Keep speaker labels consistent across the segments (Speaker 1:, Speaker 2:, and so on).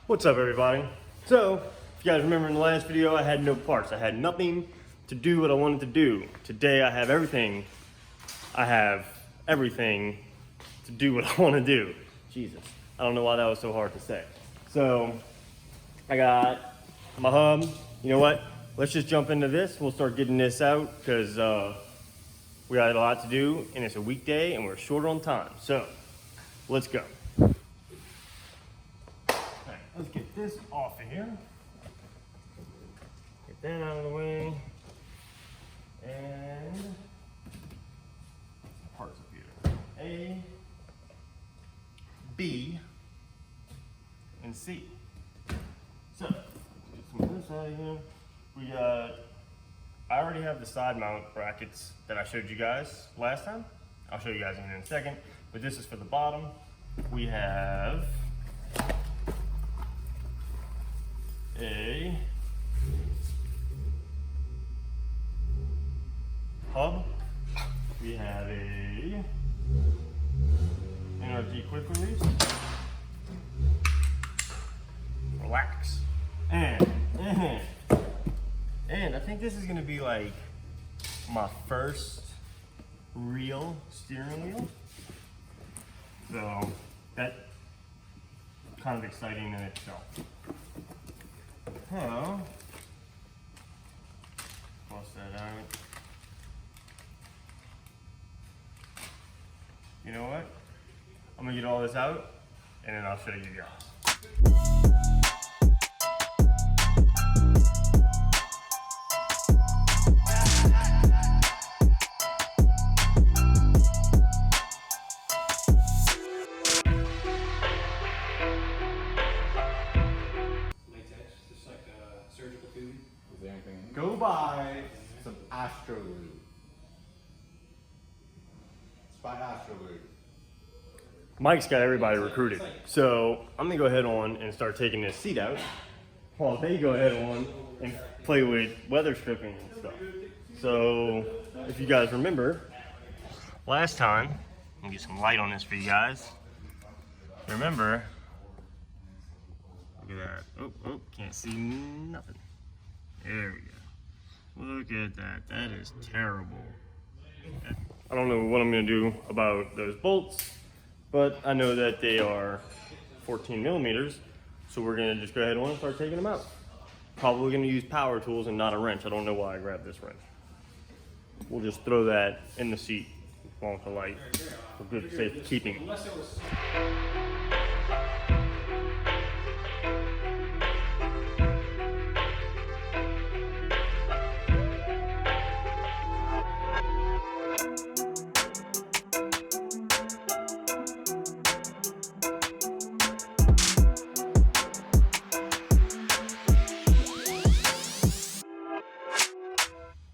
Speaker 1: What's up, everybody? So, if you guys remember in the last video, I had no parts. I had nothing to do what I wanted to do. Today, I have everything. I have everything to do what I want to do. Jesus, I don't know why that was so hard to say. So, I got my hub. You know what? Let's just jump into this. We'll start getting this out because we got a lot to do, and it's a weekday, and we're short on time. So, let's go. Let's get this off of here. Get that out of the way. And parts up here. A, B, and C. So, let's get some of this out of here. We got, I already have the side mount brackets that I showed you guys last time. I'll show you guys in a second, but this is for the bottom. We have a hub. We have a NRG quick release. Relax. And I think this is gonna be like my first real steering wheel. So that's kind of exciting in itself. So, bust that out. You know what? I'm gonna get all this out and then I'll show you guys. Go buy some Astrolube.
Speaker 2: It's by Astrolube.
Speaker 1: Mike's got everybody recruited. So I'm gonna go ahead on and start taking this seat out while they go ahead on and play with weather stripping and stuff. So if you guys remember, last time, let me get some light on this for you guys. Remember, look at that. Oh, can't see nothing. There we go. Look at that. That is terrible. I don't know what I'm going to do about those bolts, but I know that they are 14 millimeters, so we're going to just go ahead and start taking them out. Probably going to use power tools and not a wrench. I don't know why I grabbed this wrench. We'll just throw that in the seat along with the light for good safekeeping.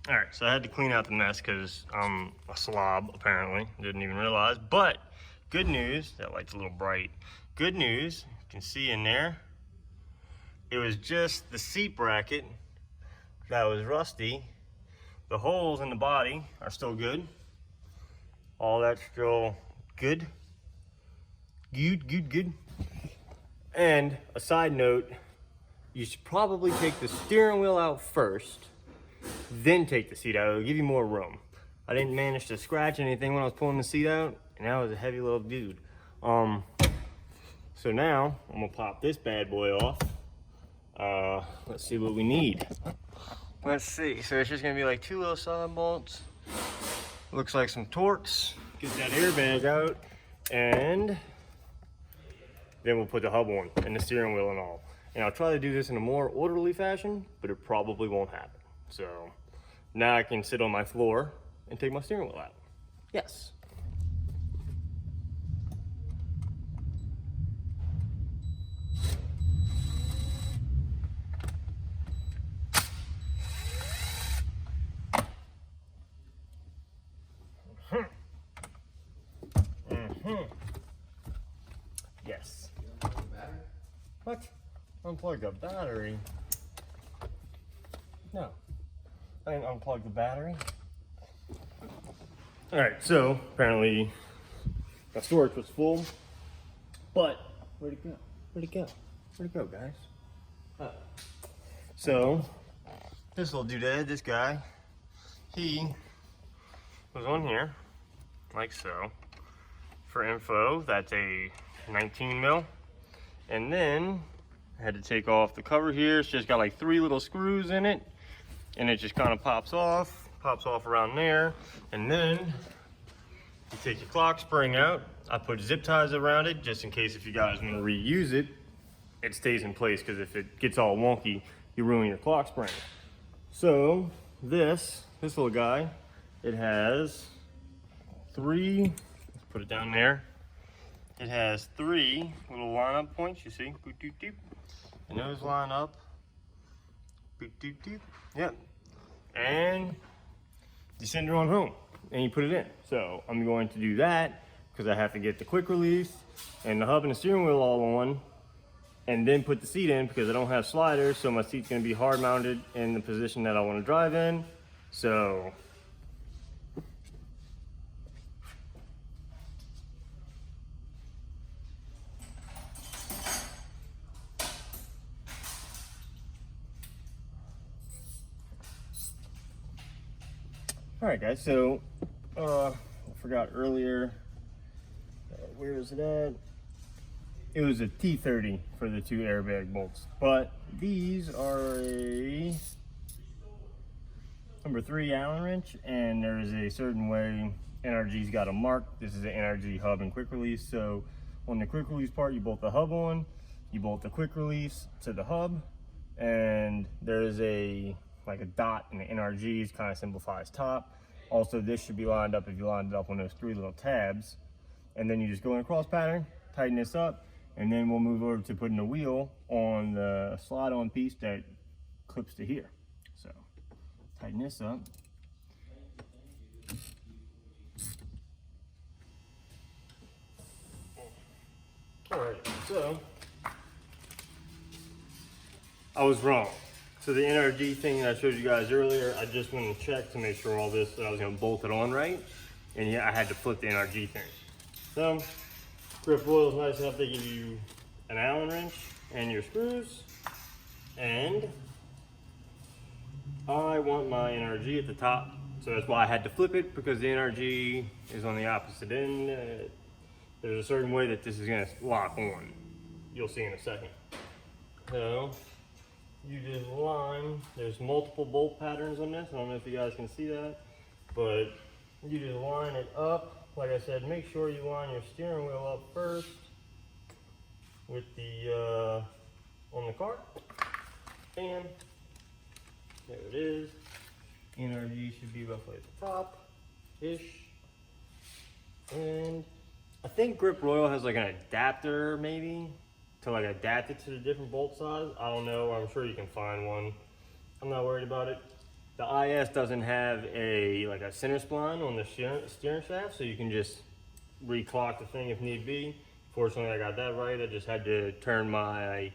Speaker 1: All right, so I had to clean out the mess because I'm a slob, apparently. Didn't even realize. But good news, that light's a little bright. Good news, you can see in there, it was just the seat bracket that was rusty. The holes in the body are still good. All that's still good. Good. And a side note, you should probably take the steering wheel out first, then take the seat out. It'll give you more room. I didn't manage to scratch anything when I was pulling the seat out, and that was a heavy little dude. So now I'm gonna pop this bad boy off. Let's see what we need. Let's see. So it's just gonna be like two little side bolts. Looks like some Torx. Get that airbag out, and then we'll put the hub on and the steering wheel and all. And I'll try to do this in a more orderly fashion, but it probably won't happen. So now I can sit on my floor and take my steering wheel out. Yes. Yes. What? Unplug the battery? No. I didn't unplug the battery. All right, so apparently my storage was full, but where'd it go? Where'd it go? Where'd it go, guys? So, this little doodad, this guy, he was on here, like so. For info, that's a 19 mil. And then I had to take off the cover here. It's just got like 3 little screws in it, and it just kind of pops off around there. And then you take your clock spring out. I put zip ties around it just in case if you guys want to reuse it, it stays in place, because if it gets all wonky, you ruin your clock spring. So this little guy, it has 3, let's put it down there. It has 3 little line-up points, you see, boop, doop, doop. And those line up, boop, doop, doop, yep. And you send it on home, and you put it in. So I'm going to do that, because I have to get the quick release and the hub and the steering wheel all on, and then put the seat in, because I don't have sliders, so my seat's gonna be hard mounted in the position that I wanna drive in. So, all right guys, so I forgot earlier, where is it at? It was a T30 for the 2 airbag bolts, but these are a number 3 Allen wrench, and there is a certain way NRG's got a mark. This is an NRG hub and quick release. So on the quick release part, you bolt the hub on, you bolt the quick release to the hub, and there's a like a dot in the NRG's, kind of simplifies top. Also, this should be lined up if you lined it up on those 3 little tabs, and then you just go in a cross pattern, tighten this up. And then we'll move over to putting the wheel on the slide-on piece that clips to here. So, tighten this up. All right, so I was wrong. So the NRG thing that I showed you guys earlier, I just went and checked to make sure all this, that I was gonna bolt it on right. And yeah, I had to flip the NRG thing. So, Grip Royal is nice enough, they give you an Allen wrench and your screws, and I want my NRG at the top, so that's why I had to flip it, because the NRG is on the opposite end. There's a certain way that this is going to lock on. You'll see in a second. So you just line, there's multiple bolt patterns on this. I don't know if you guys can see that, but you just line it up. Like I said, make sure you line your steering wheel up first with the on the cart, and there it is. NRG should be roughly at the top-ish, and I think Grip Royal has like an adapter maybe to like adapt it to the different bolt size. I don't know. I'm sure you can find one. I'm not worried about it. The IS doesn't have a like a center spline on the steering shaft, so you can just reclock the thing if need be. Fortunately, I got that right. I just had to turn my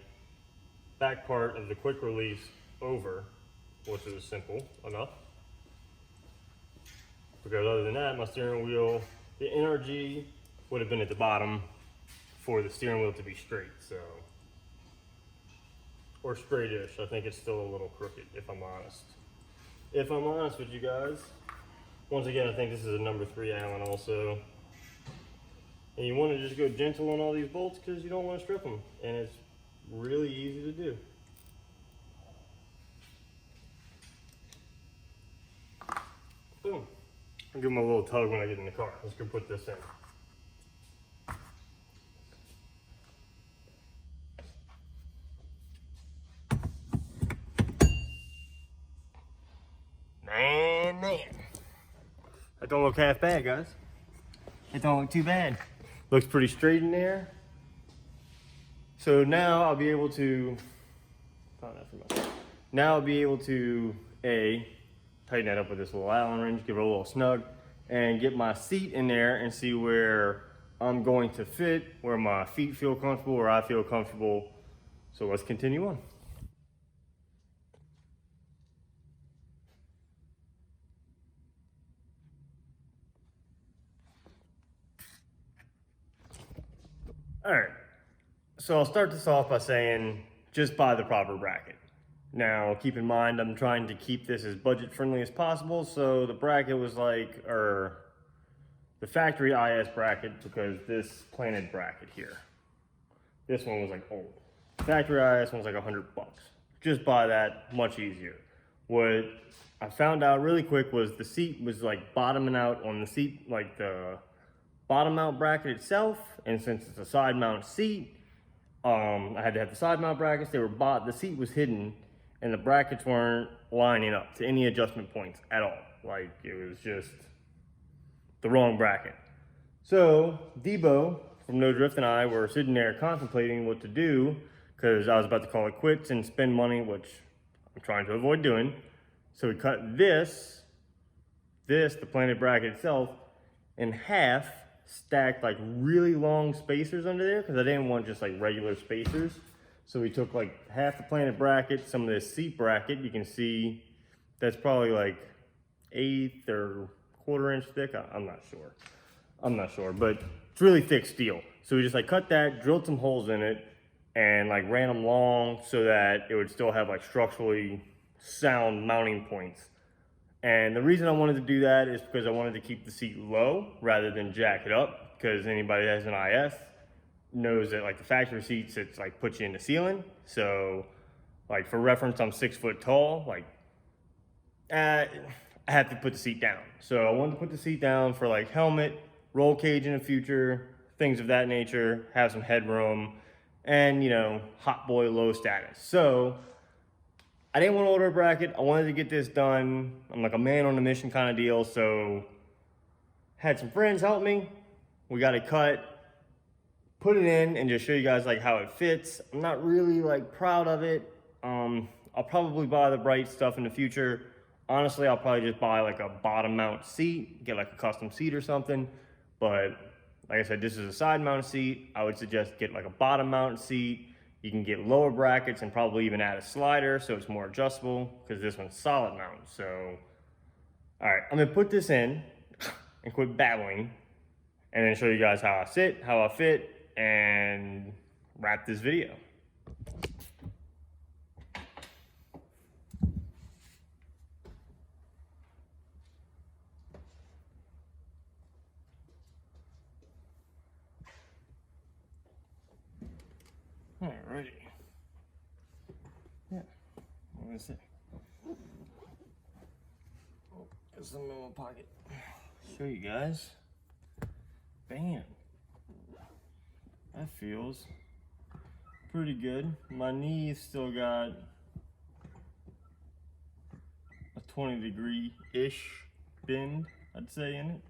Speaker 1: back part of the quick release over, which is simple enough. Because other than that, my steering wheel, the NRG would have been at the bottom for the steering wheel to be straight, so. Or straightish. I think it's still a little crooked, if I'm honest. If I'm honest with you guys, once again, I think this is a number 3 Allen also. And you want to just go gentle on all these bolts because you don't want to strip them. And it's really easy to do. Boom. I'll give them a little tug when I get in the car. Let's go put this in. Man. That don't look half bad, guys. It don't look too bad. Looks pretty straight in there. So now I'll be able to, tighten that up with this little Allen wrench, give it a little snug, and get my seat in there and see where I'm going to fit, where my feet feel comfortable, where I feel comfortable. So let's continue on. All right, So I'll start this off by saying, just buy the proper bracket. Now, keep in mind, I'm trying to keep this as budget friendly as possible. So the bracket was like, or the factory IS bracket, because this planted bracket here, this one was like old. Factory IS one was like $100. Just buy that, much easier. What I found out really quick was the seat was like bottoming out on the seat, like the bottom mount bracket itself. And since it's a side mount seat, I had to have the side mount brackets. They were the seat was hidden and the brackets weren't lining up to any adjustment points at all. Like it was just the wrong bracket. So Debo from No Drift and I were sitting there contemplating what to do, because I was about to call it quits and spend money, which I'm trying to avoid doing. So we cut the planted bracket itself, in half, stacked like really long spacers under there, because I didn't want just like regular spacers. So we took like half the planted bracket, some of this seat bracket. You can see that's probably like 1/8 or 1/4 inch thick. I'm not sure, but it's really thick steel. So we just like cut that, drilled some holes in it, and like ran them long so that it would still have like structurally sound mounting points. And the reason I wanted to do that is because I wanted to keep the seat low rather than jack it up, because anybody that has an IS knows that like the factory seats, it's like puts you in the ceiling. So like for reference, I'm 6 foot tall, like I have to put the seat down. So I wanted to put the seat down for like helmet, roll cage in the future, things of that nature, have some headroom, and you know, hot boy low status. So I didn't want to order a bracket. I wanted to get this done. I'm like a man on a mission kind of deal. So had some friends help me. We got it cut, put it in, and just show you guys like how it fits. I'm not really like proud of it. I'll probably buy the bright stuff in the future. Honestly, I'll probably just buy like a bottom mount seat, get like a custom seat or something. But like I said, this is a side mount seat. I would suggest get like a bottom mount seat. You can get lower brackets and probably even add a slider so it's more adjustable, because this one's solid mount. So, all right, I'm gonna put this in and quit babbling, and then show you guys how I sit, how I fit, and wrap this video. Alrighty. Yeah, what is it? Oh, got some in my pocket. Show you guys. Bam. That feels pretty good. My knee's still got a 20-degree-ish bend, I'd say, in it.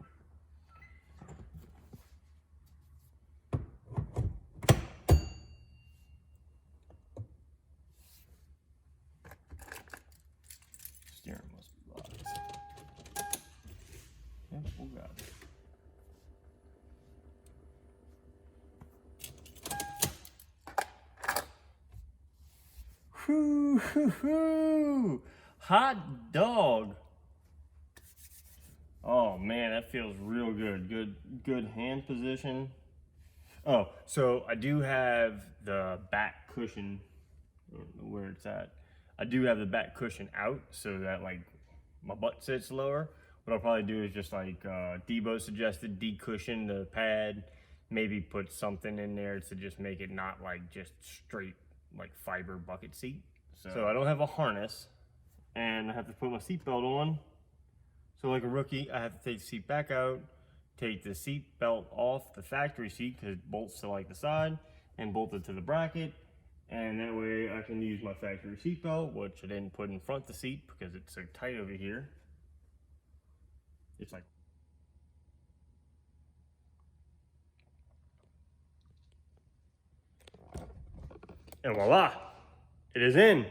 Speaker 1: Steering must be locked. Yep, we got it. Whoo, hoo, hoo. Hot dog. Oh man, that feels real good. Good hand position. Oh, so I do have the back cushion, I don't know where it's at. I do have the back cushion out so that like my butt sits lower. What I'll probably do is just like Debo suggested, decushion the pad, maybe put something in there to just make it not like just straight like fiber bucket seat. So I don't have a harness, and I have to put my seatbelt on. So like a rookie, I have to take the seat back out, take the seat belt off the factory seat because it bolts to like the side, and bolt it to the bracket. And that way I can use my factory seat belt, which I didn't put in front of the seat because it's so tight over here. It's like, and voila, it is in.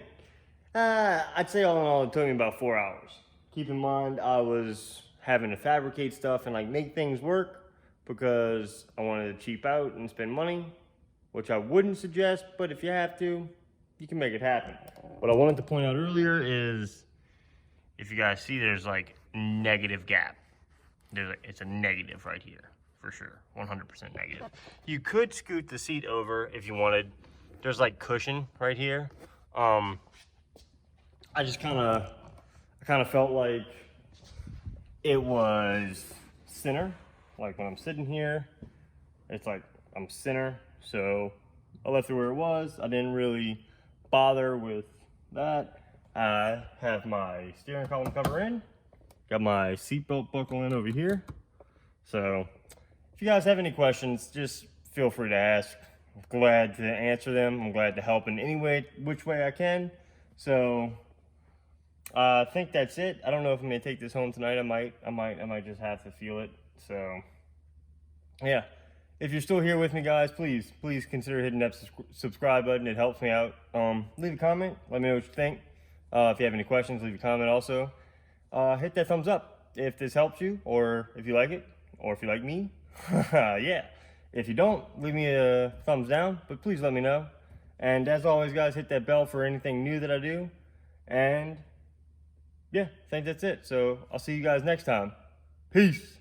Speaker 1: I'd say all in all, it took me about 4 hours. Keep in mind, I was having to fabricate stuff and like make things work because I wanted to cheap out and spend money, which I wouldn't suggest, but if you have to, you can make it happen. What I wanted to point out earlier is, if you guys see, there's like negative gap. It's a negative right here. for sure. 100% negative. You could scoot the seat over if you wanted. There's like cushion right here. I just kind of felt like it was center. Like when I'm sitting here, it's like I'm center. So I left it where it was. I didn't really bother with that. I have my steering column cover in. Got my seatbelt buckle in over here. So if you guys have any questions, just feel free to ask. I'm glad to answer them. I'm glad to help in any way, which way I can. So I think that's it. I don't know if I'm gonna take this home tonight. I might just have to feel it. So yeah, if you're still here with me, guys, please consider hitting that subscribe button. It helps me out. Leave a comment. Let me know what you think. If you have any questions, leave a comment also. Hit that thumbs up if this helps you, or if you like it, or if you like me. Yeah. If you don't, leave me a thumbs down, but please let me know. And as always, guys, hit that bell for anything new that I do. And yeah, I think that's it. So I'll see you guys next time. Peace.